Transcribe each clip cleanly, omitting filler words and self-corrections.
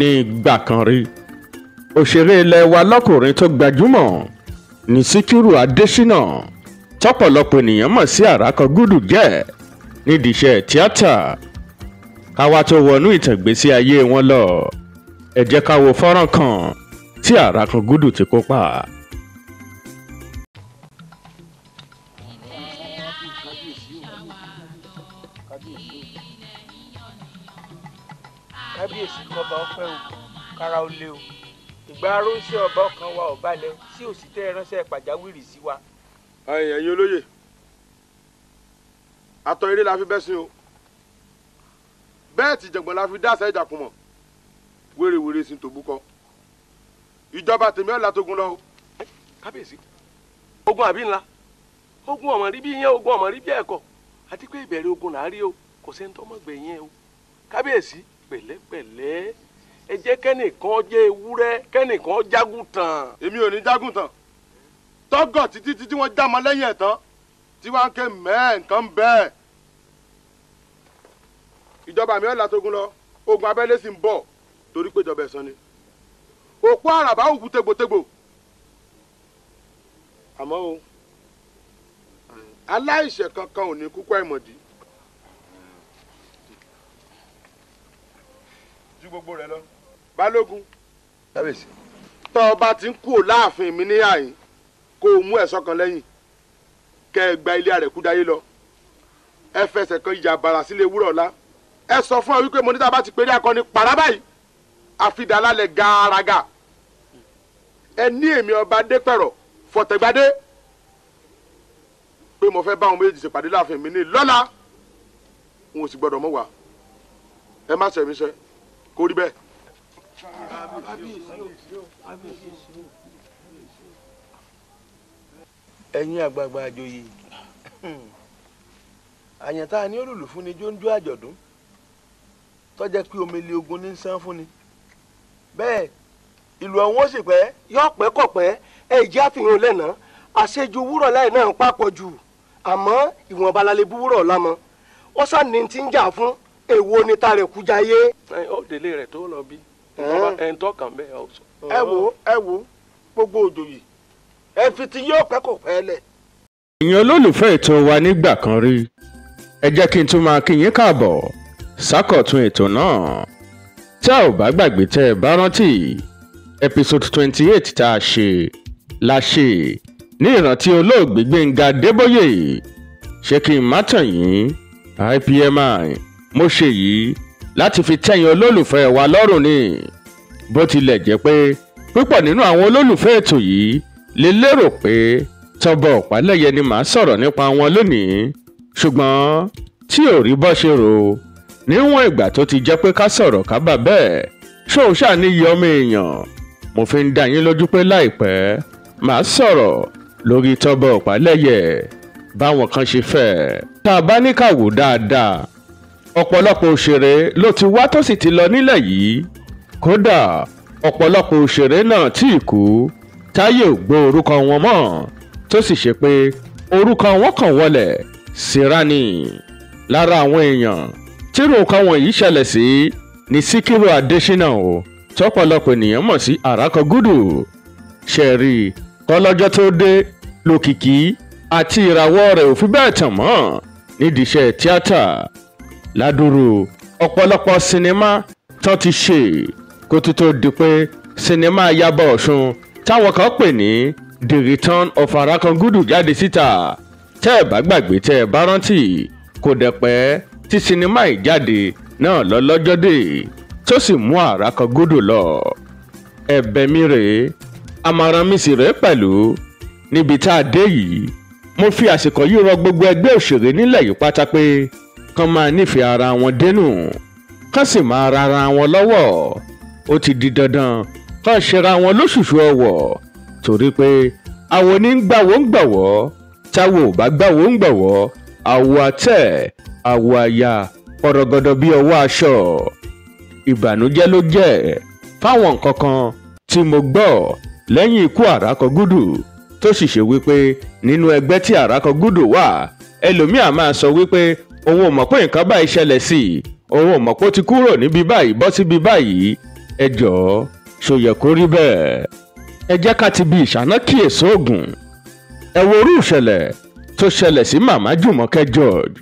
ní ìgbà kan rí òṣèré ilẹ̀ wa lọ́kùnrin tó gbajúmọ̀ ní Síkírù Adésínà tọ́pọ̀lọpọ̀ ènìyàn mọ̀ sí Àràkọ́gúdù jẹ́ nídìí iṣẹ́ tíátà. Káwa tó wọnú ìtàn ìgbésí ayé wọn lọ, ẹ jẹ́ ká wo fọ́nrán kan tí Àràkọ́gúdù ti kópa. Kábíyèsí kọba ọpẹ́ o, kára ó lé o. Ìgbà aróńṣẹ́ ọba ọkàn wa ò balẹ̀ sí òsì tẹ́ ẹ ránṣẹ́ pàjáwìrì sí wa. ẹ̀yin olóyè, àtọ̀ eré la fi bẹ́ sí o, bẹ́ẹ̀ tí jẹ̀gbọ́n la fi dáṣẹ́ ìjàkùn mọ̀, wérewère sí tòbúkọ. Ìjọba tèmi ọ̀la tógun lọ o. Kábíyèsí, ogun àbí ńlá, ogun ọmọ rí bí yẹn, ogun ọmọ rí bí ẹ̀kọ́, àti pé ìbẹ̀rẹ̀ ogun là á rí o, kò sẹ́ni tó mọ̀ gbẹ̀yìn o. Kábíyèsí, pẹ̀lẹ́pẹ̀lẹ́, ẹ jẹ́ kẹ́nìkan jẹ́ ewúrẹ́, kẹ́nìkan jágùntàn. Èmi ò ní jágùntàn tọ́gọ̀ títí tí wọ́n já mọ́ lẹ́yìn ẹ̀ tán tí wọ́n ń ké mẹ́ẹ̀ nǹkan bẹ́ẹ̀. Ìjọba mi ọ̀la tógun lọ, ogun abẹ́lé sì ń bọ̀ torí pé ìjọba ẹ̀san ni. Òpó àràbá òkú tegbòtegbò. Àmọ́ o, aláìṣẹ̀ kankan ò ní kúkú àìmọ̀dí. Ju gbogbo rẹ̀ lọ. Balógun. Kábíyèsí. Tọ́ ọba ti ń kúrò láàfin mi ní àyín kó o mú ẹ̀ṣọ́ kan lẹ́yìn kẹ́ ẹ gba ilé rẹ̀ kú dáyé lọ. Ẹ fẹsẹ̀ kan ìjà bàrà sílé wúrọ̀ ọ̀la. Ẹ sọ fún ọ wípé mo ní tá a bá ti péré akọni pàrà báyìí àfidàlálẹ̀ gàràgà. Ẹ ní èmi ọba Adépẹ̀rọ̀ Fọ̀tẹ̀gbadé pé mo fẹ́ bá àwọn méjì ṣèpàdé láàfin mi ní lọ́la n ò sì gbọ́dọ̀ mọ̀ wá. Ẹ má ṣẹ̀mí ṣe kó rí bẹ́ẹ̀. Ẹ̀yin àgbààgbà àjòyè, àyàntá ni olùlù fún ni jóńjó àjọ̀dún tó jẹ́ pé omele ogun ní sán fún ni. Bẹ́ẹ̀ ìlú ọ̀hún ó sì pẹ́. Yóò pẹ́ kọ̀ pẹ́, ẹ jẹ́ àfihàn lẹ́nà àṣejù wúrọ̀ láì náà ń papọ̀ jù, àmọ́ ìwọ̀nba lálẹ́ bú wúrọ̀ lámọ ó sàn ní ti ń jà fún èwo ni ta rẹ̀ kú jayé. Ó délé rẹ̀ tó lọ bí ẹni tó kàn bẹ́ẹ̀ ọ sọ. Ẹ wo gbogbo òjòyè ẹ fi ti yóò pẹ́ kò pẹ́ lẹ̀. Ìyẹn olólùfẹ́ ètò wa nígbà kan rí, ẹ jẹ́ kí n tún máa kí yín káàbọ̀ sákọ̀tún ètò náà. Tí a ò bá gbàgbé tẹ́ ẹ bá rántí episode 28 tá a ṣe la ṣe ní ìrántí olóògbé Gbénga Adébóyè. Ṣé kí n má tàn yín, IPMI mo ṣe yìí láti fi tẹ́yin olólùfẹ́ wa lọ́rùn ni. Bó tilẹ̀ jẹ́ pé púpọ̀ nínú àwọn olólùfẹ́ ètò yìí lè lérò pé Tọ́ba Ọ̀pálẹ̀yẹ ni màá sọ̀rọ̀ nípa wọn lónìí, ṣùgbọ́n tí ò rí bọ́ ṣe rò níwọ̀n ìgbà tó ti jẹ́ pé ká sọ̀rọ̀ ká bà bẹ́ẹ̀ ṣòṣà níyì ọmọ èèyàn. Mo fi ń dá yín lójú pé láìpẹ́ màá sọ̀rọ̀ lórí Tọ́ba Ọ̀pálẹ̀yẹ báwọn kan ṣe fẹ́. Tá a bá ní ká wò dáadáa, ọ̀pọ̀lọpọ̀ òṣèré ló ti wá tó sì ti lọ nílẹ̀ yìí. Kódà ọ̀pọ̀lọpọ̀ òṣèré náà tí ì kú táyé ò gbọ́ orúkọ wọn mọ́, tó sì ṣe pé orúkọ wọn kàn wọlẹ̀ síra ni. Lára àwọn èèyàn tírú nǹkan wọ̀nyí ṣẹlẹ̀ sí ní Síkírù Adésínà o, tọ́pọ̀lọpọ̀ ènìyàn mọ̀ sí Àràkọ́gúdù. Ṣe rí kọ́lọ́jọ́ tó dé lókìkí àti ìràwọ̀ rẹ̀ ò fi bẹ́ẹ̀ tàn mọ́ nídìí iṣẹ́ tíátà. Ládùúrú ọ̀pọ̀lọpọ̀ sinimá tán ti ṣe kó tó di pé sinimá Yaba Ọ̀ṣun táwọn kan pè ní The Return of Àràkọ́gúdù jáde síta. Tẹ́ ẹ bá gbàgbé tẹ́ ẹ bá rántí, kò dẹ̀ pẹ́ tí sinimá yìí jáde náà lọ́lọ́jọ́ dé tó sì mú Àràkọ́gúdù lọ. Ẹ̀bẹ̀ mi rèé, àmọ̀ràn mi sì rèé pẹ̀lú níbi tá a dé yìí. Mo fi àsìkò yìí rọ gbogbo ẹgbẹ́ òṣèré nílẹ̀ yìí pátá pé kán máa nífẹ̀ẹ́ ara wọn dénú, kán sì máa ra ara wọn lọ́wọ́. Ó ti di dandan kán ṣera wọn lóṣùṣù ọwọ̀, torí pé àwọn onígbàwó ń gbàwọ́, táwọn ò bá gbàwó ń gbàwọ́, àwọ̀ àtẹ̀ àwọ̀ àyà pọ̀rọ̀gọ̀dọ̀ bí ọwọ́ aṣọ. Ìbànújẹ́ ló jẹ́ fáwọn nǹkan kan tí mo gbọ́ lẹ́yìn ikú Àràkọ́gúdù, tó sì ṣe wípé nínú ẹgbẹ́ tí Àràkọ́gúdù wà, ẹlòmíà máa sọ wípé òun ò mọ̀ pé nǹkan báyìí ṣẹlẹ̀ sí i, òun ò mọ̀ pé ó ti kúrò níbi báyìí bọ́ síbi báyìí. ẹ jọ̀ọ́ ṣó yẹ kó rí bẹ́ẹ̀. ẹ jẹ́ ká ti bi ìṣáná kíyèsí oògùn. ẹ wo orú ìṣẹ̀lẹ̀ tó ṣẹlẹ̀ sí màmá Jùmọ̀kẹ́ George.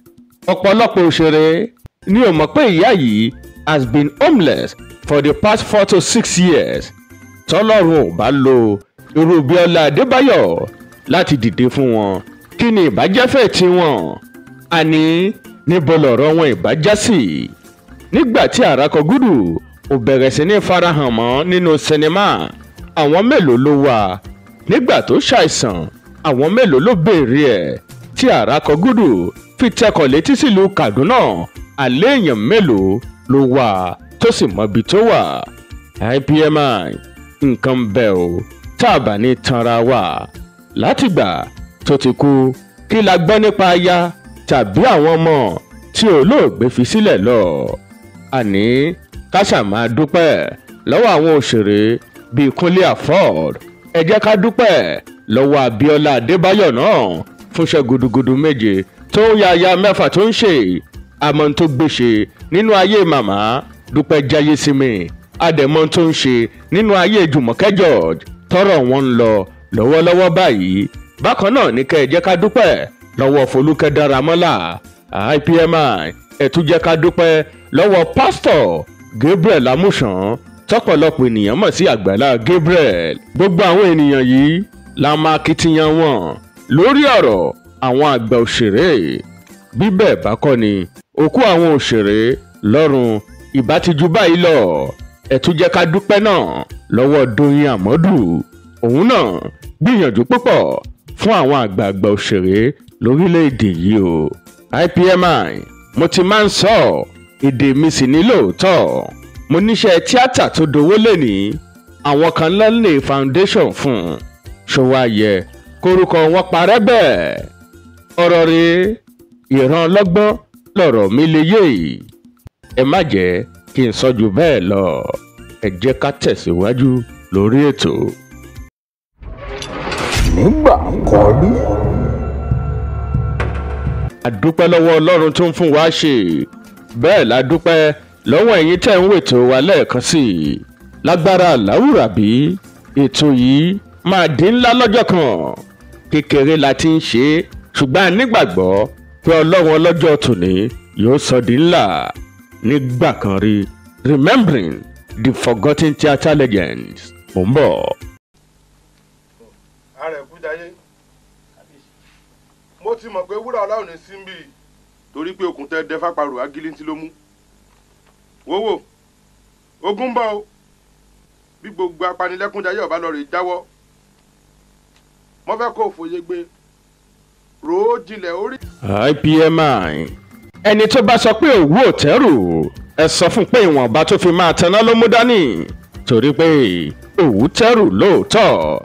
ọ̀pọ̀lọpọ̀ òṣèré ni ò mọ̀ pé ìyá yìí has been homeless for the past 4 to 6 years. tọ́lọ́run ò bá lo irú Bíọ́lá Adébáyọ̀ láti dìde fún wọn kí ni ìbájẹ́fẹ́ tiwọn. àní níbo lọ̀rọ̀ wọn ìbájá sí. nígbà tí Àràkọ́gùdù ò bẹ̀rẹ̀ sí ní farahàn mọ́ nínú sinimá àwọn mélòó ló wà. nígbà tó ṣàìsàn àwọn mélòó ló béèrè ẹ̀. tí Àràkọ́gùdù fi tẹkọ̀ létí sílùú Kaduna àlẹ́ èèyàn mélòó ló wà tó sì mọbi tó wà. IPMI nǹkan bẹ́ẹ̀ o tá a bá ní tanra wà. látìgbà tó ti kú kí la gbọ́ nípa aya tàbí àwọn ọmọ tí olóògbé fi sílẹ̀ lọ. àní káṣà máa dúpẹ́ lọ́wọ́ àwọn òṣèré bíi Kúnlé Afọ́d. ẹ jẹ́ ká dúpẹ́ lọ́wọ́ Abíọ́lá Adébáyọ̀ náà fúnṣẹ́ gudugudu méje tó ń yaya mẹ́fà tó ń ṣe àmọ́ tó gbéṣe nínú ayé màmá Dúpẹ́ Jáyésímì àdẹ̀mọ́ tó ń ṣe nínú ayé Jùmọ̀kẹ́ George tọ́rọ̀ wọn ń lọ lọ́wọ́lọ́wọ́ báyìí. bákan náà ní kẹ́ ẹ jẹ́ ká dúpẹ́ lọ́wọ́ Folúkẹ́ Dáramọ́lá. IPMI ẹ tún jẹ́ ká dúpẹ́ lọ́wọ́ pásítọ̀ Gabriel Amúsàn tọ́pọ̀lọpọ̀ ènìyàn mọ̀ sí Àgbàlá Gabriel. gbogbo àwọn ènìyàn yìí la máa kitiyan wọn lórí ọ̀rọ̀ àwọn àgbà òṣèré. bí bẹ́ẹ̀ bá kọ́ ni òkú àwọn òṣèré lọ́run ìbá ti ju báyìí lọ. ẹ tún jẹ́ ká dúpẹ́ náà lọ́wọ́ Dóyin Àmọ́dù. òun náà gbìyànjú púpọ̀ fún àwọn àgbààgbà òṣèré lórílẹ̀‐èdè yìí o. IPMI mo ti máa ń sọ èdè mi sì ní lóòótọ́. mo níṣẹ́ tíátà tó dowó lẹ́ni àwọn kan lọ́lẹ̀ foundation fún un. ṣòwò ayẹ kórúkọ wọn parẹ́ bẹ́ẹ̀. ọ̀rọ̀ rèé ìran ọlọ́gbọ́n lọ̀rọ̀ mi lè yé yìí. ẹ má jẹ́ kí n sọ jù bẹ́ẹ̀ lọ. ẹ jẹ́ ká tẹ̀síwájú lórí ètò. nígbà kan rí. a dúpẹ́ lọ́wọ́ Ọlọ́run tó ń fún wa ṣe. bẹ́ẹ̀ la dúpẹ́ lọ́wọ́ ẹ̀yin tẹ́ ń wètò wa lẹ́ẹ̀kan sí i. lágbára Aláwùrábí ètò yìí máa di ńlá lọ́jọ́ kan. kékeré la ti ń ṣe ṣùgbọ́n a nígbàgbọ́ pé Ọlọ́run ọlọ́jọ́ tòní yóò sọ di ńlá. nígbà kan rí remembering the forgotten theatre legends. mo ń bọ̀. Àrẹ̀kújayé mo ti mọ̀ pé Wúràọlá ò ní sí ń bì torí pé okùn tẹ́ dẹ fáparò agilintí ló mú. wòwò ogun ń bọ̀ o bí gbogbo apanilẹ́kúnjayé ọ̀bá lọ rè jáwọ́ mo fẹ́ kó fòye gbé rò ó jinlẹ̀ orí. IPMI ẹni tó bá sọ pé òwú ò tẹ́rù ẹ sọ fún pé ìwọ̀nba tó fi máa taná ló mú dání torí pé òwú tẹ́rù lóòótọ́.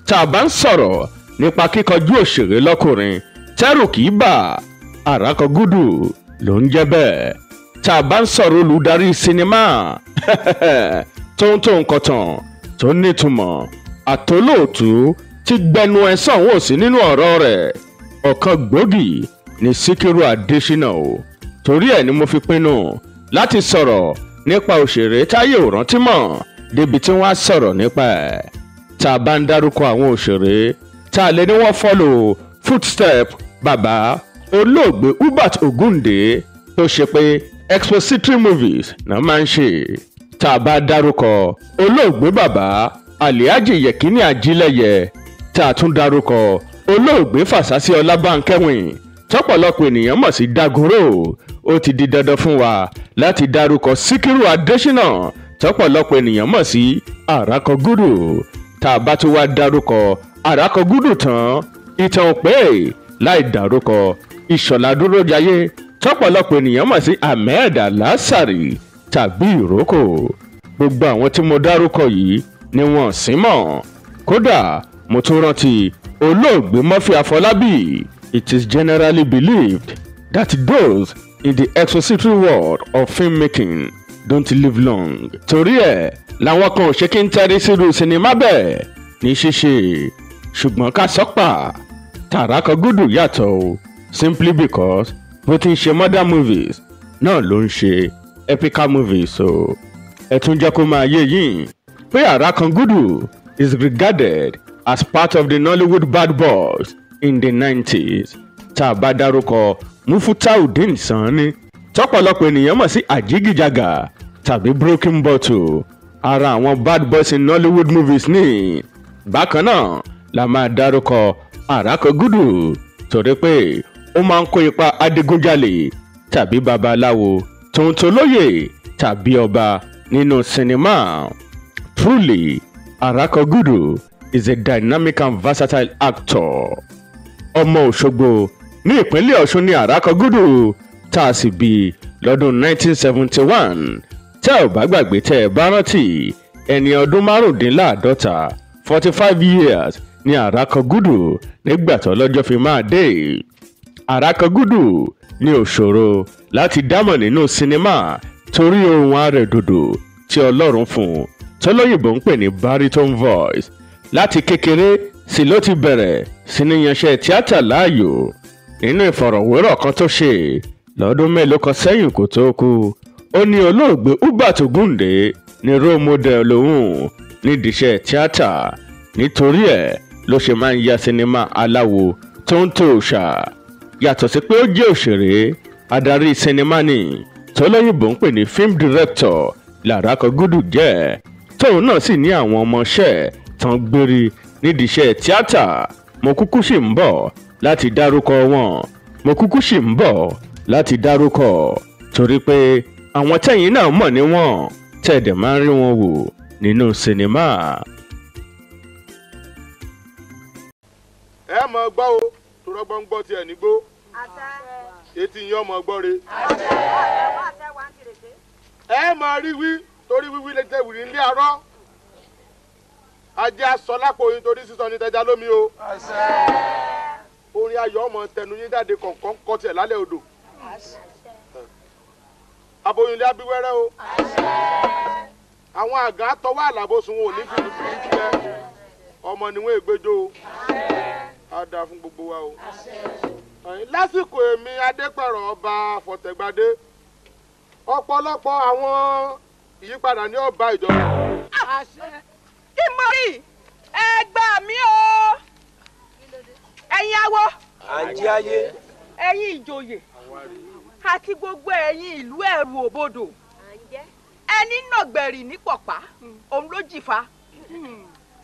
tá a bá ń sọ̀rọ̀ nípa kíkọjú òṣèré lọ́kùnrin tẹ́rù kì í bà. Àràkọ́gùdù ló ń jẹ́ bẹ́ẹ̀. tá a bá ń sọ̀rọ̀ olùdarí sinimá tó ń tó nǹkan tàn tó nítumọ̀ àtolóòtú tí gbẹnu ẹ̀ sọ̀hún ò sí nínú ọ̀rọ̀ rẹ̀. ọ̀kan gbòógì ní Síkírù Adéṣínà o. torí ẹ̀ ni mo fi pinnu láti sọ̀rọ̀ nípa òṣèré táyé ò rántí mọ̀ débi tí wọ́n á sọ̀rọ̀ nípa ẹ̀. tá a bá ń dárúkọ àwọn òṣèré tá a lè ní wọ́n follow footstep bàbá olóògbé Hubert Ògúndé tó ṣe pé expository movies náà máa ń ṣe. tá a bá dárúkọ olóògbé bàbá Alhaji Yekini Ajílẹ̀yẹ tá a tún dárúkọ olóògbé Fàsásí Ọlábánkẹ́wìn tọ́pọ̀lọpọ̀ ènìyàn mọ̀ sí Dagoro. ó ti di dandan fún wa láti dárúkọ Síkírù Adéṣínà tọ́pọ̀lọpọ̀ ènìyàn mọ̀ sí Àràkọ́gùdù. tá a bá tún wá dárúkọ Àràkọ́gùdù tán ìtàn ò pé láì dárúkọ Ìṣọ̀lá Dúrójayé tọ́pọ̀lọpọ̀ ènìyàn mọ̀ sí Ahmed Alásàrì tàbí Ìrókò. gbogbo àwọn tí mo dárúkọ yìí ni wọ́n sì mọ̀. kódà mo tún rántí olóògbé Murphy Afọlábí. It is generally believed that those in the expository world of filmmaking don't live long. torí ẹ̀ làwọn kan ò ṣe kí n tẹ́rí sírú sinimá bẹ́ẹ̀ ní ṣíṣe. ṣùgbọ́n ká sọ́pà Àràkọ́gùdù yàtọ̀ o simply because bó ti ń ṣe modern movies náà ló ń ṣe epical movies o. ẹ tún jẹ́ kó máa yé yín pé Àràkàngúdù is regarded as part of the Nollywood bad boys in the 90s. tá a bá dárúkọ Mufutauldeen Sanni tọ́pọ̀lọpọ̀ ènìyàn mọ̀ sí Àjígìjàgà tàbí Broken Bottle, ara àwọn bad boys in Nollywood movies ní. bákan náà la máa dárúkọ Àràkàngúdù torí pé ó máa ń kó ipa adigunjalè tàbí babaláwo tòun tolóyè tàbí ọba nínú sinimá. Truly, Àràkàngúdù is a dynamic and versatile actor. ọmọ Òṣogbo ní ìpínlẹ̀ Ọ̀ṣun ní Àràkàngúdù tá a sì bí lọ́dún 1971. tẹ́ ò bá gbàgbé tẹ́ ẹ bá rántí ẹni ọdún márùndínláàádọ́ta 45 years ní Àràkàngúdù nígbà tó lọ́jọ́ fi máa dé. Àràkàngúdù ní ó ṣòro láti dámọ̀ nínú sinimá torí ohùn arẹ̀dòdò tí Ọlọ́run fún un tọ́lọ́yìnbó ń pè ní baritone voice. láti kékeré sì ló ti bẹ̀rẹ̀ sí ní yanṣẹ́ tíátà láàyò. nínú ìfọ̀rọ̀wérọ̀ kan tó ṣe lọ́dún mélòó kan sẹ́yìn kó tó kú, ó ní olóògbé Hubert Ògúndé ní role model òun nídìíṣẹ́ tíátà. nítorí ẹ̀ ló ṣe máa ń ya sinimá aláwo tó ń tó òòṣà. yàtọ̀ sí pé ó jẹ́ òṣèré, adarí sinimá ni tọ́lọ́yìnbó ń pè ní film director l'Àràkàngúdù jẹ́. tóun náà sì ní àwọn ọmọọṣẹ́ tán gbérí nídìíṣẹ́ tíátà. mo kúkú sì ń bọ̀ láti dárúkọ wọn. torí pé àwọn tẹ̀yìn náà mọ̀ ní wọn tẹ̀dẹ̀ máa ń rí wọn wò nínú sinimá. ẹ mọ̀ gbọ́ o tó rọ́gbọ́n gbọ́ tiẹ̀ nígbó etí yín ọmọ gbọ́ re. ẹ mọ̀ rí wí torí wíwí lè tẹ̀ wìrì nílé arọ́. ajé aṣọ lápò yín torí sísọ ní tẹja lómi o. orin ayọ̀ ọmọ tẹnu yín jáde kọ̀ọ̀kan kọ́ tiẹ̀ lálẹ́ odò. aboyún ilé abíwẹ́rẹ́ o. àwọn àgàn àtọwọ́ àlàbòsùn wọn ò ní fìlú fìlú jẹ́ ọmọ níwọ̀n ègbéjò o. á dáa fún gbogbo wa o. lásìkò èmi Adépẹ̀rọ̀ ọba Fọ̀tẹ̀gbadé ọ̀pọ̀lọpọ̀ àwọn ìyípadà ní ọba ìjọba. ìmọ̀rí ẹ gbà mí o ẹ̀yin awo àjíáyé ẹ̀yin ìjòyè àti gbogbo ẹ̀yin ìlú ẹ̀rù òbodò ẹni nàgbẹ̀rì ní pọ̀pá òun ló jìfà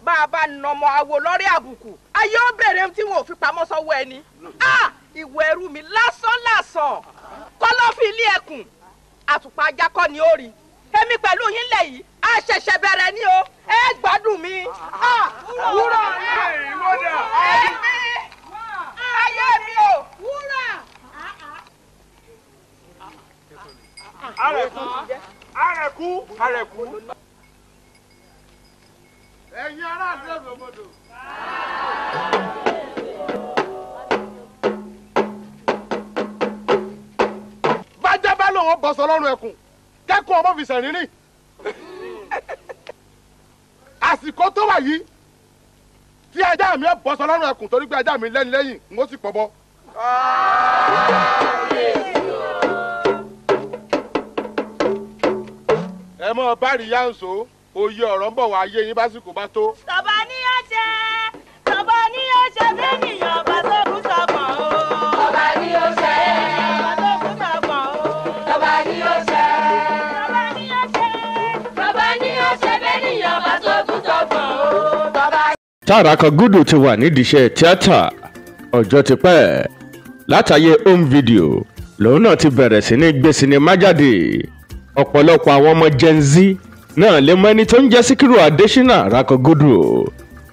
bá a bá nọmọ awo lọ́rẹ́ àbùkù ayé ó bèrè tí wọn ò fi pamọ́ sọ́wọ́ ẹni ìwọ ẹrú mi lásán kọ́lọ́fín ilé ẹkùn àtùpà ajakọ́ ni ó rí èmi pẹ̀lú yín lẹ̀ yìí a ṣẹ̀ṣẹ̀ bẹ̀rẹ̀ ni o ẹ gbádùn mi. wúrà ẹ̀mí ayé mi o wúrà. Àrẹ̀kú. ẹ̀yin aráàlú ẹ̀rọ ọmọdé. bájá bá lòun bọ̀sọ̀ lọ́rùn ẹkùn kẹ́kọ̀ọ́ ọmọ fi sẹ̀rín rìn. àsìkò tó wà yìí tí ajá mi bọ̀sọ̀ lọ́rùn ẹkùn torí pé ajá mi lẹ́ni lẹ́yìn n ó sì pọ̀ bọ́. ẹ mọ báàrí yáǹso oyè ọ̀rọ̀ ń bọ̀ wá ayé yín básìkò bá tó. tọ́ba ní ọ̀ṣẹ́ bẹ́ẹ̀nìyàn bá sókun sọ̀kan o. tọ́ba ní ọ̀ṣẹ́ bá sókun sọ̀kan o. tọ́ba ní ọ̀ṣẹ́ bẹ́ẹ̀nìyàn bá sókun sọ̀kan o. Àràkàngúdù ti wà nídìí iṣẹ́ tíátà ọjọ́ ti pẹ́. látàyè home video lòun náà ti bẹ̀rẹ̀ sí ní gbé sinimá jáde. ọ̀pọ̀lọpọ̀ àwọn ọmọ Gen Z náà lè mọ ẹni tó ń jẹ́ Síkírù Adéṣínà Àràkàngúdù.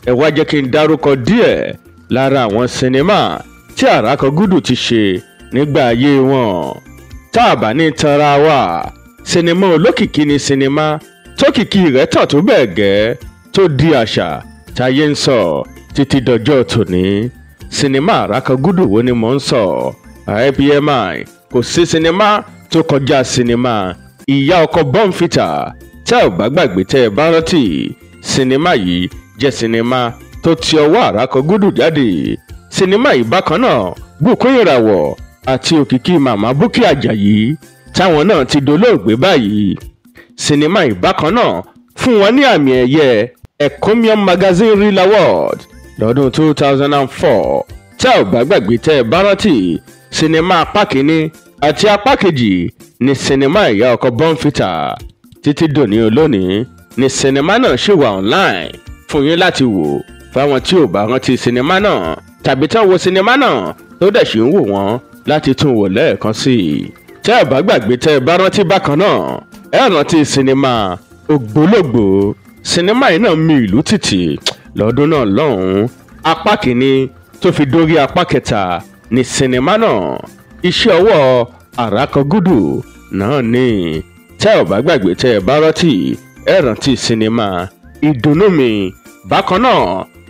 ẹ wá jẹ́ kí n dárúkọ díẹ̀ lára àwọn sinimá tí Àràkàngúdù ti ṣe nígbà ayé wọn. tá a bá ní tanra wa sinimá olókìkí ni sinimá tókìkí rẹ̀ tàn tó bẹ́ẹ̀ gẹ́ tó di àṣà táyé ń sọ títí dọjọ́ tòní. sinimá Àràkàngúdù wo ni mò ń sọ? IPMI kò sí sinimá tó kọjá sinimá Ìyá Ọkọ Bọ́ǹfìtà. tẹ́ ò bá gbàgbé tẹ́ ẹ bá rántí sinimá yìí jẹ́ sinimá tó ti ọwọ́ Àràkàngúdù jáde. sinimá yìí bákan náà bùkún ìràwọ̀ àti òkìkí màmá Búkì Àjàyí táwọn náà ti dolóògbé báyìí. sinimá ìbákan náà fún wọn ní àmì ẹ̀yẹ Encomium Magazine Reel Award lọ́dún 2004. Tẹ́ ò bá gbàgbé tẹ́ ẹ bá rántí sinimá apá kìíní àti apá kejì ní sinimá ìyá ọkọ Bonfita. Títí dòní olónìí ní sinimá náà ṣì wà online fún yín láti wò fáwọn tí ò bá rántí sinimá náà tàbí tán wo sinimá náà tó dẹ̀ ṣì ń wò wọ́n láti tún wò lẹ́ẹ̀kan sí i. Tẹ́ ẹ bá gbàgbé tẹ́ ẹ bá rántí bákan náà ẹ rántí sinimá Ògbólógbòó. Sinimá yìí náà mì ìlú tìtì lọ́dún náà lọ́hùn-ún. Apá kìíní tó fi dórí apá kẹta ní sinimá náà iṣẹ́ ọwọ́ Àràkọgúdù náà ní. Tẹ́ ò bá gbàgbé tẹ́ ẹ bá rántí ẹ rántí sinimá Ìdùnnú mi. Bákan náà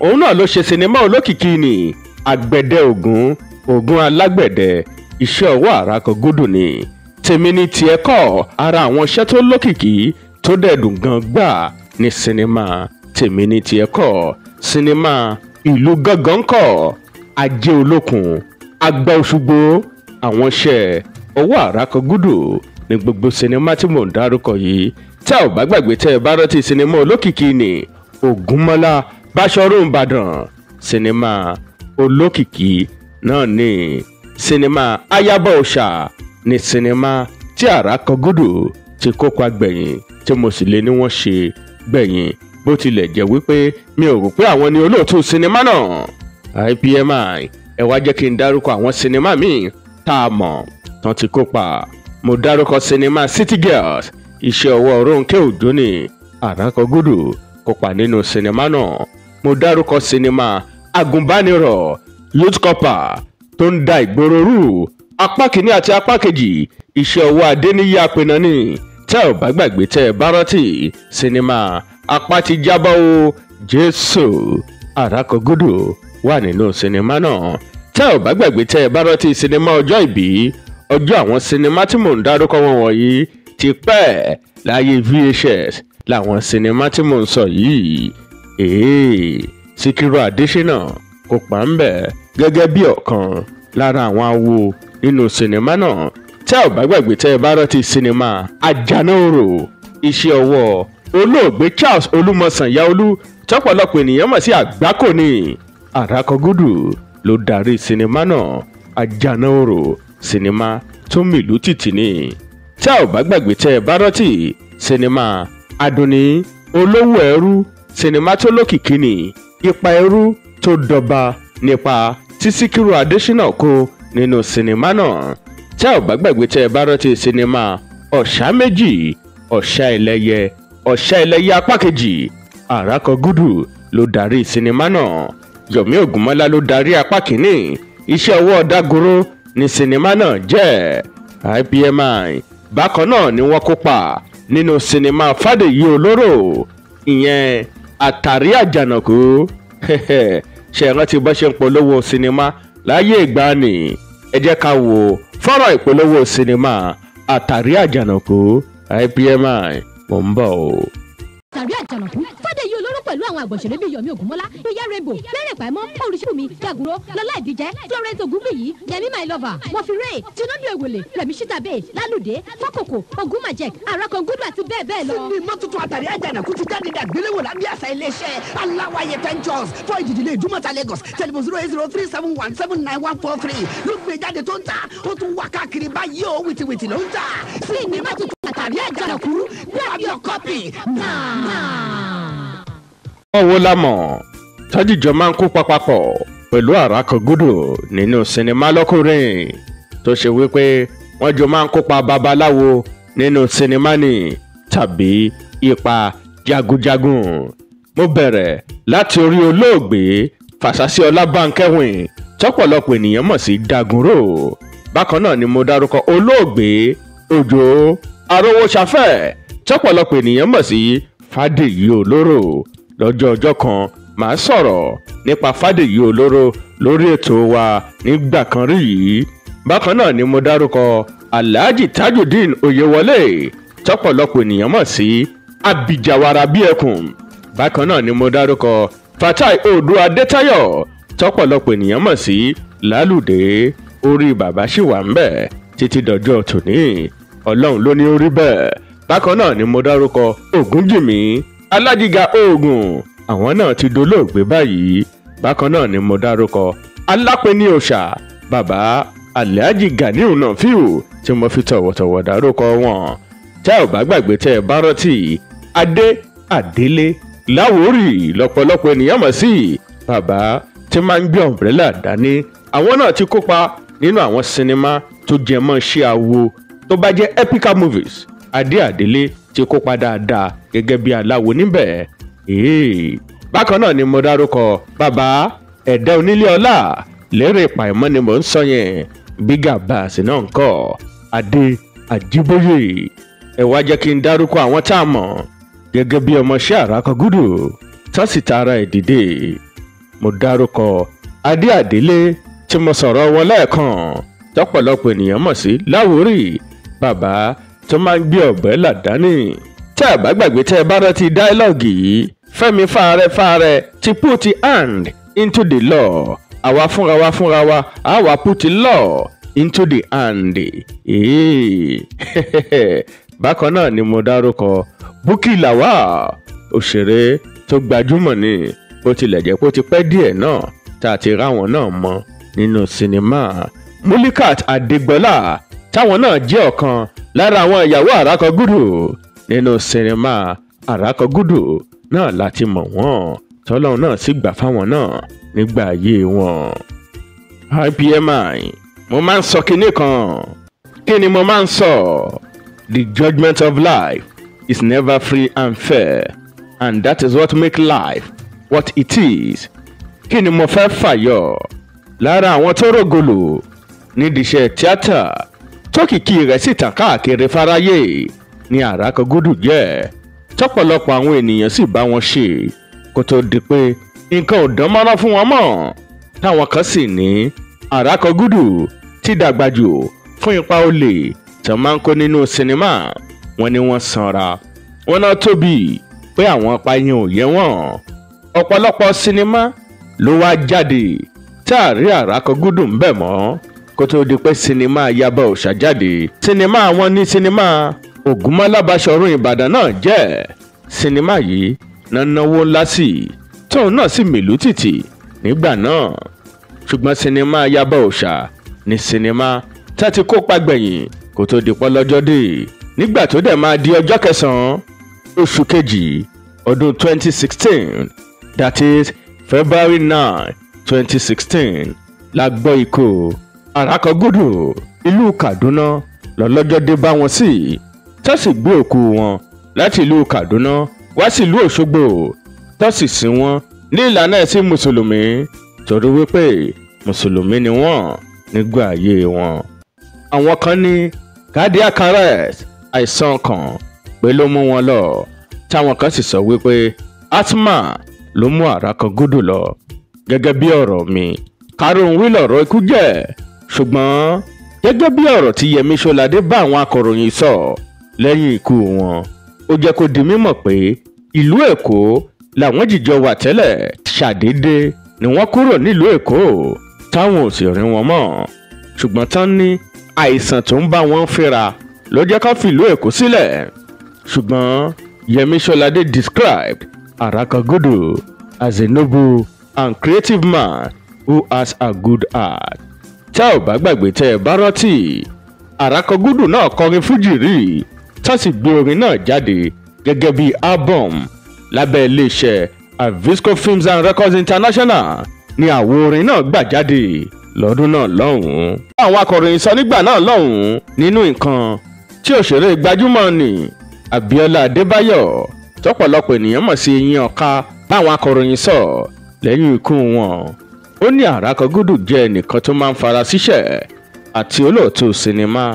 òun náà ló ṣe sinimá olókìkí ní Àgbẹ̀dẹ Ògún alágbẹ̀dẹ. Iṣẹ́ ọwọ́ Àràkọgúdù ni. Tèmi ní tiẹ̀ kọ́ ara àwọn iṣẹ́ tó lókìkí tó dẹ̀dùn gan gbà ní sinimá Tèmi ní tiẹ̀ kọ́. Sinimá Ìlú Gángan kọ́, Ajé Olókun, Àgbà Òṣùgbó. Àwọn iṣẹ́ ọwọ́ Àràkọgúdù ní gbogbo sinimá tí mò ń dárúkọ yìí. Tẹ́ ò bá gbàgbé tẹ́ ẹ bá rántí sinimá olókìkí ní Ògúnmọ́lá Báṣọ̀run Ìbàdàn. Sinimá olókìkí náà ní. Sinimá Ayaba Òòṣà ní sinimá tí Àràkọgúdù ti kópa gbẹ̀yìn tí mo sì lè ní wọ́n ṣe gbẹ̀yìn bó tilẹ̀ jẹ́ wípé mi ò rò pé àwọn ni olóòtú sinimá náà. IPMI ẹ wá jẹ́ kí n dárúkọ àwọn sinimá míì tá a mọ̀ tán ti kópa. Mo dárúkọ sinimá City Girls. Iṣẹ́ ọwọ́ Rónkẹ́ Òjó ní Àràkọgúdù kópa nínú sinimá náà. Mo dárúkọ sinimá Agùnbánirọ̀ Youth Corps tó ń da ìgboro rú. Apá kìíní àti apá kejì iṣẹ́ ọwọ́ Adéníyì Apẹ̀nà ní. Tẹ́ ò bá gbàgbé tẹ́ ẹ bá rántí sinimá Apá ti jábọ́ o Jésù. Àràkọgúdù wà nínú sinimá náà. Tẹ́ ò bá gbàgbé tẹ́ ẹ bá rántí sinimá Ọjọ́ Ìbí. Ọjọ́ àwọn sinimá tí mò ń dárúkọ wọn wọ̀nyí ti pẹ́ láyé VHS làwọn sinimá tí mò ń sọ yìí. Síkírù Adéṣínà kópa ń bẹ̀ gẹ́gẹ́ bí ọ̀kan lára àwọn awo nínú sinimá náà. Tẹ́ ò bá gbàgbé tẹ́ ẹ bá rántí sinimá Àjànàorò. Iṣẹ́ ọwọ́ olóògbé Charles Olúmọsànyáolú tọ́pọ̀lọpọ̀ ènìyàn mọ̀ sí Àgbákò ní. Àràkọgúdù ló darí sinimá náà. Àjànàorò sinimá tó mìlú tìtì ní. Tẹ́ ò bá gbàgbé tẹ́ ẹ bá rántí sinimá Àdùnní Olówó Ẹrú. Sinimá tó lókìkí ní. Ipa ẹrú tó dọba nípa tí Síkírù Adéṣínà kó nínú sinimá náà. Tẹ́ ò bá gbàgbé tẹ́ ẹ bá rántí sinimá Ọ̀ṣà Méjì. Ọ̀ṣà Ẹlẹ́yẹ apá kejì. Àràkọgúdù ló darí sinimá náà. Yomi Ògúnmọ́lá ló darí apá kìíní. Iṣẹ́ ọwọ́ Dágoro ní sinimá náà jẹ́. IPMI bákan náà ni wọ́n kópa nínú sinimá Fádèyí Olóró ìyẹn Àtàrí Àjànàkú. Ṣé ẹ rántí bó ṣe ń polówó sinimá láyé ìgbàanì? Ẹ jẹ́ ká wo fọ́nrán ìpolówó sinimá Àtàrí Àjànàkú. IPMI mò ń bọ̀ o. Àtàrí Àjànàkú Fádèyí Olóró pẹ̀lú àwọn àgbọ̀nsẹ̀rẹ̀ bíi Yomi Ògúnmọ́lá, Ìyá Rainbow, Lẹ́rẹ̀ Pàmọ́, Olùṣíbùnmi, Dàgúrò, Lọlá Ìdíjẹ́, Florence Ògúnbíyì, Yẹmí My Lover, Mọ̀fìrè, Tinubu Ewèlè, Rẹ̀mí Ṣítàbẹ̀, Lálùdé, Fọ́kòkò, Ògúnmàjẹ̀k, Àràkọgúdù àti bẹ́ẹ̀ bẹ́ẹ̀ lọ. Sinimá tuntun Àtàrí Àjànàkú ti jáde dàgbéléwò lábẹ́ àṣà iléeṣẹ́ Aláwáyé Ventures fún ìdílé Ìdúmọ̀tà Lagos tẹlifon 08037179143 ló gbé jáde tó ń ta ó tún wà káàkiri báyìí ó wìtìwìtì ló ń ta. Sinimá tuntun Àtàrí Àjànàkú grab your copy now. Wọ́n wo la mọ̀ tọ́jìjọ máa ń kópa papọ̀ pẹ̀lú Àràkọgúdù nínú sinimá lọ́kùnrin tó ṣe wípé wọ́n jọ máa ń kópa babaláwo nínú sinimá ni tàbí ipa jagunjagun. Mo bẹ̀rẹ̀ láti orí olóògbé Fàṣásí Ọlábánkẹ́wìn tọ́pọ̀lọpọ̀ ènìyàn mọ̀ sí Dàgúrò. Bákan náà ni mo dárúkọ olóògbé Òjó Arówóṣafẹ́ tọ́pọ̀lọpọ̀ ènìyàn mọ̀ sí Fádèyí Olóró. Lọ́jọ́ ọjọ́ kan màá sọ̀rọ̀ nípa Fádèyí Olóró lórí ètò wa nígbà kan rí yìí. Bákan náà ni mo dárúkọ Alhaji Tajudeen Oyewole tọ́pọ̀lọpọ̀ ènìyàn mọ̀ sí Abijawara bí ẹkùn. Bákan náà ni mo dárúkọ Fatai Odu Adétayọ̀ tọ́pọ̀lọpọ̀ ènìyàn mọ̀ sí Lálùdé. Orí bàbá ṣì wà ń bẹ̀ títí dọjọ́ tòní. Ọlọ́run ló ní orí bẹ́ẹ̀. bákan náà ni mo dárúkọ Ògúnjìmí Alájìgà Ògùn, àwọn náà ti dolóògbé báyìí. Bákan náà ni mo dárúkọ Alápẹ̀ní Òòṣà bàbá Alhaji Ganiu Nafiu tí mo fi tọ̀wọ̀tọ̀wọ̀ dárúkọ wọn. Tẹ́ ò bá gbàgbé tẹ́ ẹ bá rántí Adé Àdélé Láwórì lọ́pọ̀lọpọ̀ ènìyàn mọ̀ sí bàbá tí máa ń gbé ọ̀mbrẹ́là dání. Àwọn náà ti kópa nínú àwọn sinimá tó jẹ mọ́ iṣẹ́ awo tó bá jẹ́ epical movies. Adé Àdélé ti kópa dáadáa gẹ́gẹ́ bí aláwo níbẹ̀. Bákan náà ni mo dárúkọ bàbá Ẹ̀dá Onílé Ọlá Lérè Pàìmọ́ ni mò ń sọ yẹn. Bíga Bass náà ń kọ́ Adé Àjíbóyè. Ẹ wá jẹ́ kí n dárúkọ àwọn tá a mọ̀ gẹ́gẹ́ bí ọmọọṣẹ́ Àràkọ́gúdù tán sì tara ẹ̀ dìde. Mo dárúkọ Adé Àdélé tí mo sọ̀rọ̀ wọn lẹ́ẹ̀kan tọ́pọ̀lọpọ̀ ènìyàn mọ̀ sí Láwórì bàbá tó máa ń gbé ọ̀bẹ́là dání. Tẹ́ ẹ bá gbàgbé tẹ́ ẹ bá rántí dáílọ́ọ̀gì yìí, Fẹ́mi Fáàrẹ́ ti put hand into the law. Àwa fúnra wa àwa put the law into the hand. Bákan náà ni mo dárúkọ Bukky Lawal, òṣèré tó gbajúmọ̀ ni, bó tilẹ̀ jẹ́ pé ó ti pẹ́ díẹ̀ náà tá a ti ráwọn náà mọ̀ nínú sinimá. Mulikat Adégbọlá táwọn náà jẹ́ ọ̀kan lára àwọn ìyàwó Àràkọ́gúdù nínú sinimá Àràkọ́gúdù náà láti mọ̀ wọ́n, tọ́lọ́run náà sì gbà fáwọn náà nígbà ayé wọn. IPMI, mo máa ń sọ kinní kan. Kí ni mo máa ń sọ? The judgment of life is never free and fair, and that is what makes life what it is. Kí ni mo fẹ́ fàyọ lára àwọn tó rògòlò nídìí iṣẹ́ tíátà tókìkí rẹ̀ sì tàn káàkiri fáráyé ní Àràkọ́gúdù jẹ́, tọ́pọ̀lọpọ̀ àwọn ènìyàn sì bá wọn ṣe kó tó di pé nǹkan ò dán mọ́rán fún wọn mọ́. Táwọn kan sì ní Àràkọ́gúdù ti dàgbà jù fún ipa olè tí wọ́n máa ń kó nínú sinimá. Wọ́n ní wọ́n sanra, wọ́n náà tóbi pé àwọn ipa yẹn ò yẹ wọ́n. Ọ̀pọ̀lọpọ̀ sinimá ló wá jáde tá a rí Àràkọ́gúdù ń bẹ̀ mọ́ kó tó di pé sinimá Ayaba Òòṣà jáde. Sinimá wọn ní sinimá Ògúnmọ́lá Báṣọ̀run Ìbàdàn náà jẹ́. Sinimá yìí náà náwó ńlá sí tóun náà sì mìlú tìtì nígbà náà. Ṣùgbọ́n sinimá Ayaba Òòṣà ní sinimá tá ti kópa gbẹ̀yìn kó tó di pọ́lọ́jọ́ dé. Nígbà tó dẹ̀ máa di ọjọ́ kẹsàn-án oṣù kejì ọdún 2016, that is February 9, 2016, la gbọ́ ikú Àràkọ́gúdù ìlú Kaduna lọ́lọ́jọ́ dé bá wọn sí, tó sì gbé òkú wọn láti ìlú Kaduna wá sí ìlú Òṣogbo, tó sì sin wọn ní ìlànà ẹ̀sìn mùsùlùmí torí wípé mùsùlùmí ni wọ́n nígbà ayé wọn. Àwọn kan ní cardiac arrest, àìsàn kan pé ló mú wọn lọ, táwọn kan sì sọ wípé asthma ló mú Àràkọ́gúdù lọ. Gẹ́gẹ́ bí ọ̀rọ̀ mi, karùn-ún wí lọ̀rọ̀ ikú jẹ́, ṣùgbọ́n gẹ́gẹ́ bí ọ̀rọ̀ tí Yẹmí Ṣọ́ládé bá àwọn akọ̀ròyìn sọ lẹ́yìn ikú wọn, ó jẹ́ kó di mímọ̀ pé ìlú Èkó làwọn jìjọ wà tẹ́lẹ̀, ṣàdédé ni wọ́n kúrò nílùú Èkó táwọn ò sì rí wọn mọ́. Ṣùgbọ́n tán ní àìsàn tó ń bá wọn fínra ló jẹ́ ká fìlú Èkó sílẹ̀. Ṣùgbọ́n Yẹmí Ṣọ́ládé described Àràkọ́gúdù as a noble and creative man who has a good heart. Tá ò bá gbàgbé tẹ́ ẹ bá rántí, Àràkọ́gúdù náà kọrin fújì rí, tá sì gbé orin náà jáde gẹ́gẹ́ bí album lábẹ́ iléeṣẹ́ Avisco Films and Records International ni àwo orin náà gbà jáde lọ́dún náà lọ́hùn-ún. Àwọn akọ̀ròyìn sọ nígbà náà lọ́hùn-ún nínú nǹkan tí òṣèré gbajúmọ̀ ni Abíọ́lá Adébáyọ̀ tọ́pọ̀lọpọ̀ ènìyàn mọ̀ sí Eyín Ọ̀ka báwọn akọ̀ròyìn sọ lẹ́yìn ikú wọn. Ó ní Àràkọ́gúdù jẹ́ ẹnìkan tó máa ń fara síṣẹ́ àti olóòtú sinimá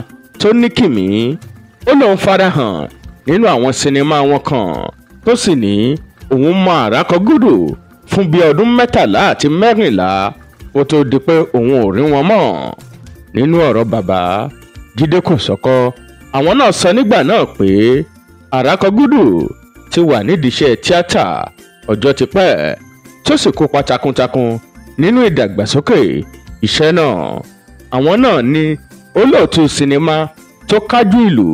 tó ní kìmí. Ó lóun farahàn nínú àwọn sinimá wọn kan tó sì ní òun mọ Àràkọ́gúdù fún bíi ọdún 13 àti 14 ó tó di pé òun ò rí wọn mọ́. Nínú ọ̀rọ̀ bàbá Jídé Kòsọ́kọ́, àwọn náà sọ nígbà náà pé Àràkọ́gúdù ti wà nídìí iṣẹ́ tíátà ọjọ́ ti pẹ́ tó sì kópa takuntakun nínú ìdàgbàsókè iṣẹ́ náà. Àwọn náà ní olóòtú sinimá tó kájú ìlú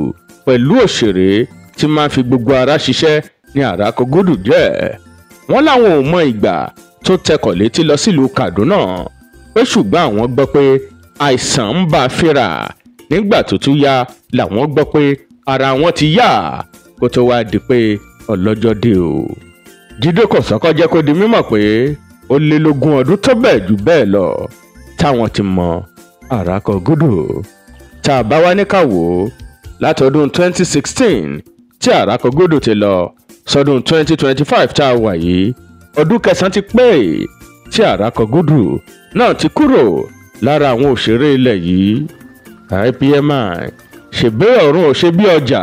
pẹ̀lú òṣèré tí máa fi gbogbo ara ṣiṣẹ́ ní Àràkọgúdù jẹ́. Wọ́n láwọn ò mọ ìgbà tó tẹkọ̀ létí lọ sílùú Kaduna pé ṣùgbọ́n àwọn gbọ́ pé àìsàn ń bá a fínra. Nígbà tó tún yá làwọn gbọ́ pé ara wọn ti yá kó tó wá di pé ọlọ́jọ́ dé o. Jídé Kòsọ́kọ́ jẹ́ kó di mímọ̀ pé ó lé lógún ọdún tó bẹ́ẹ̀ jù bẹ́ẹ̀ lọ táwọn ti mọ Àràkọgúdù. Tá a bá wá ní ká wò ó látọdún 2016 tí Àràkọgúdù ti lọ sọdún 2025 tá a wà yìí ọdún kẹsàn-án ti pé tí Àràkọgúdù náà ti kúrò lára àwọn òṣèré ilẹ̀ yìí. IPMI ṣègbè ọ̀run ò ṣe bí ọjà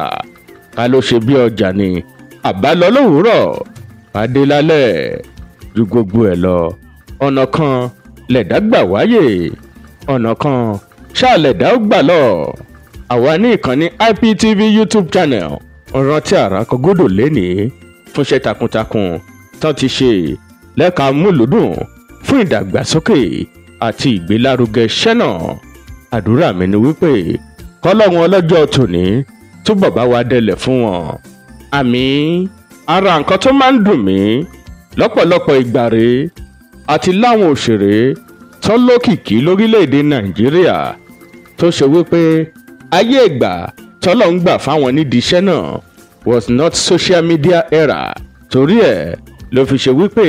ká ló ṣe bí ọjà ni àbálọ lówùúrọ̀ pàdé lálẹ́ ju gbogbo ẹ̀ lọ. Ọ̀nà kan lẹ̀dá gbà wáyè ọ̀nà kan ṣáàlẹ̀dá ó gbà lọ. Àwa ní ìkànnì IPTV YouTube channel rántí Àràkọgúdù lénìí fúnṣẹ́ takuntakun tán ti ṣe lẹ́ka múlùdùn fún ìdàgbàsókè àti ìgbélárugẹ iṣẹ́ náà. Àdúrà mi ni wípé kọ́lọ́run ọlọ́jọ́ tòní túbọ̀ bá wa dẹlẹ̀ fún wọn. Àmín. Ara nǹkan tó máa ń dùn mí lọ́pọ̀lọpọ̀ ìgbà rèé àti láwọn òṣèré tó lókìkí lórílẹ̀‐èdè Nàìjíríà tó ṣe wípé ayé ìgbà tọ́lọ́ ń gbà fáwọn nídìí iṣẹ́ náà was not social media era. Torí ẹ̀ ló fi ṣe wípé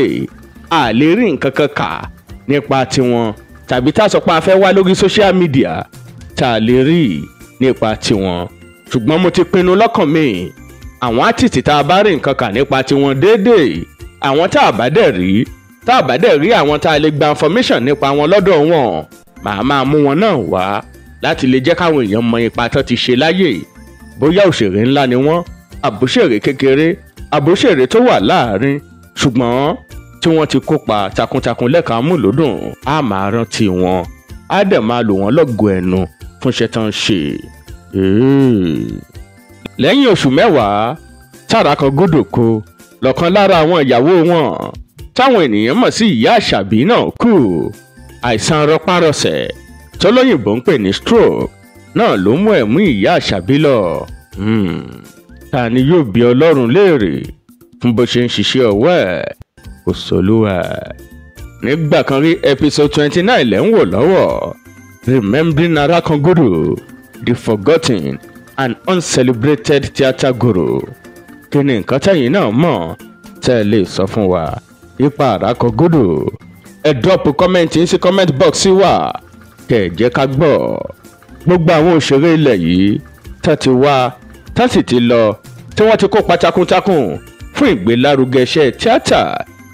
a lè rí nǹkan kan kà nípa tiwọn tàbí tá a sọ pé a fẹ́ wá lórí social media tá a lè rí nípa tiwọn. Ṣùgbọ́n mo ti pinnu lọ́kàn mi àwọn àtìtì tá a bá rí nǹkan kà nípa tiwọn déédéé àwọn tá a bá dẹ̀ rí àwọn tá a lè gba information nípa wọn lọ́dọ̀ wọn màá máa mú wọn náà wá láti lè jẹ́ káwọn èèyàn mọ ipa tó ti ṣe láyè bóyá òṣèré ńlá ni wọ́n àbòṣèré kékeré àbòṣèré tó wà láàrin ṣùgbọ́n tí wọ́n ti kópa takuntakun lẹ́ka múlòdùn á máa rántí wọn á dẹ̀ máa lò wọ́n lọ́gọ̀ọ́ ẹnu fúnṣẹ́ tán ṣe. Lẹ́yìn oṣù mẹ́wàá t'Àràkọgúdù kú lọ́kàn lára àwọn ìyàwó wọn táwọn ènìyàn mọ̀ sí ìyá Àṣàbí náà kú. Àìsàn rọpárọsẹ̀ tó lóyìnbó ń pè ní stroke náà ló mú ẹ̀mí ìyá Àṣàbí lọ. Ta ni yóò bi Ọlọ́run léèrè fún bó ṣe ń ṣiṣẹ́ ọwọ́ ẹ̀ kò sólúwa. Nígbà kan rí episode 29 lẹ́ ń wò lọ́wọ́ Remembering Àràkọgúdù, the forgotten and uncelebrated theatre guru. Kí ni nǹkan tẹ̀yin náà mọ̀ tẹ́ ẹ lè sọ fún wa nípa Àràkọgúdù? Ẹ drop comment sí comment box sí wa kẹ́ ẹ jẹ́ ká gbọ́. Gbogbo àwọn òṣèré ilẹ̀ yìí tá ti wá tá sì ti lọ tí wọ́n ti kópa takuntakun fún ìgbélárugẹ iṣẹ́ tíátà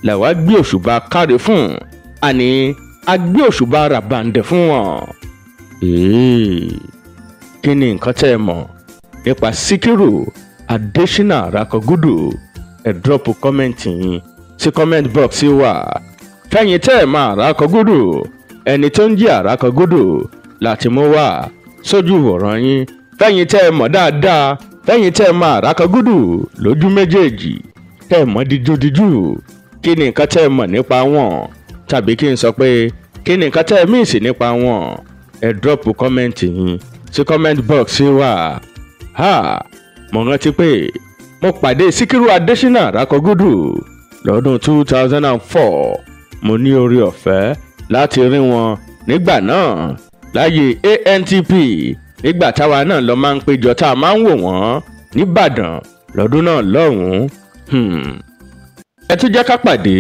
làwa gbé òṣùbà káre fún àní a gbé òṣùbà ràbàǹdẹ̀ fún wọn. Kí ni nǹkan tẹ́ ẹ mọ̀ nípa Síkírù Adéṣínà Àràkọgúdù? Ẹ drop comment yín sí comment box sí wa. Fẹ́yìn tẹ́ ẹ mọ̀ Àràkọgúdù ẹni tó ń jẹ́ Àràkọgúdù láti mú wá sójú ìwòran yín. Fẹ́yìn tẹ́ ẹ mọ̀ dáadáa fẹ́yìn tẹ́ ẹ mọ̀ Àràkọgúdù lójú méjèèjì tẹ́ ẹ mọ̀ díjúdíjú. Kí ni nǹkan tẹ́ ẹ mọ̀ nípa wọn? Tàbí kí n sọ pé kí ni nǹkan tẹ́ ẹ miss nípa wọn? Ẹ drop comment yín sí comment box sí wa. Mo rántí pé mo pàdé Síkírù Adéṣínà Àràkọgúdù lọ́dún 2004. Mo ní oore ọ̀fẹ́ láti rí wọn nígbà náà láyé ANTP nígbà táwa náà lọ máa ń péjọ tá a máa ń wò wọ́n nìbàdàn lọ́dún náà lọ́hùn-ún. Ẹ tún jẹ́ ká pàdé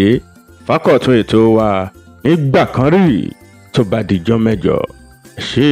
fákọ̀tún ètò wa nígbà kan rí tó bá dijọ́ mẹ́jọ. Ṣé